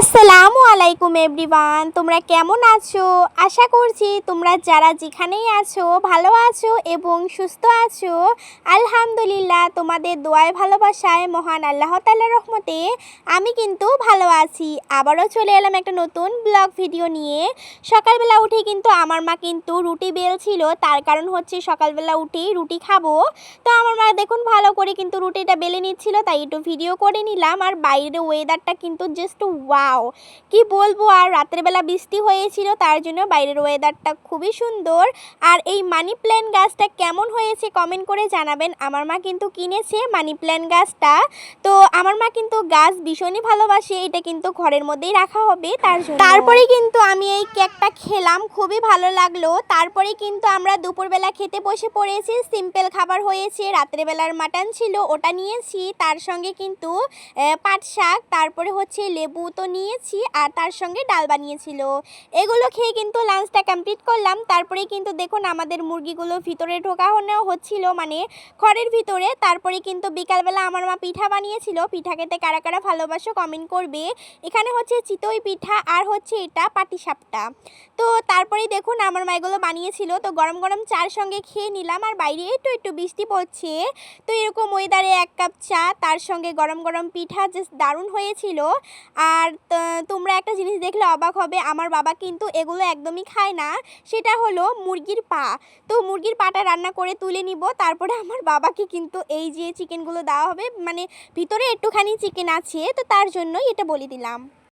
আসসালামু আলাইকুম এভরিওয়ান, তোমরা কেমন আছো? আশা করছি তোমরা যারা যেখানেই আছো ভালো আছো এবং সুস্থ আছো। আলহামদুলিল্লাহ, তোমাদের দোয়ায় ভালোবাসায় মহান আল্লাহ তাআলার রহমতে আমি কিন্তু ভালো আছি। আবারও চলে এলাম একটা নতুন ব্লগ ভিডিও নিয়ে। সকালবেলা উঠে কিন্তু আমার মা কিন্তু রুটি বেলছিল, তার কারণ হচ্ছে সকালবেলা উঠেই রুটি খাবো। তো আমার মা দেখুন ভালো করে কিন্তু রুটিটা বেলে নিচ্ছিল, তাই একটু ভিডিও করে নিলাম। আর বাইরের ওয়েদারটা কিন্তু জাস্ট ওয়াও, কি বলবো। আর রাতের বেলা বৃষ্টি হয়েছিল, তার জন্য বাইরের ওয়েদারটা খুবই সুন্দর। আর এই মানি প্ল্যান্ট গাছটা কেমন হয়েছে কমেন্ট করে জানাবেন। আমার মা কিন্তু কিনেছে মানি প্ল্যান্ট গাছটা। তো আমার মা কিন্তু গাছ ভীষণই ভালোবাসে, এটা কিন্তু ঘরের মধ্যেই রাখা হবে তার জন্য। তারপরে কিন্তু আমি এই কেকটা খেলাম, খুবই ভালো লাগলো। তারপরে কিন্তু আমরা দুপুরবেলা খেতে বসে পড়েছি। সিম্পল খাবার হয়েছে, রাত্রেবেলার মাটন ছিল ওটা নিয়েছি, তার সঙ্গে কিন্তু পাট শাক, তারপরে হচ্ছে লেবু তো নিয়েছি, আর তার সঙ্গে ডাল বানিয়েছিল। এগুলো খেয়ে কিন্তু লাঞ্চটা কমপ্লিট করলাম। তারপরে কিন্তু দেখুন আমাদের মুরগিগুলো ভিতরে ঢোকানো হচ্ছিল, মানে ঘরের ভিতরে। তারপরে কিন্তু বিকালবেলা আমার মা পিঠা বানিয়েছিল। পিঠা খেতে কারা কারা ভালোবাসো কমেন্ট করবে। এখানে হচ্ছে চিতই পিঠা আর হচ্ছে এটা পাটিসাপটা। তো তারপরে দেখুন আমার মা এগুলো বানিয়েছিল, তো গরম গরম চার সঙ্গে খেয়ে নিলাম। আর বাইরে একটু একটু বৃষ্টি পড়ছে, তো এরকম ওয়েদারে এক কাপ চা তার সঙ্গে গরম গরম পিঠা জাস্ট দারুণ হয়েছিল। আর তোমরা একটা জিনিস দেখলে অবাক হবে, আমার বাবা কিন্তু এগুলো একদমই খায় না, সেটা হলো মুরগির পা। তো মুরগির পাটা রান্না করে তুলে নিব, তারপরে আমার বাবাকে কিন্তু এই যে চিকেনগুলো দেওয়া হবে, মানে ভিতরে একটুখানি চিকেন আছে, তো তার জন্যই এটা বলে দিলাম।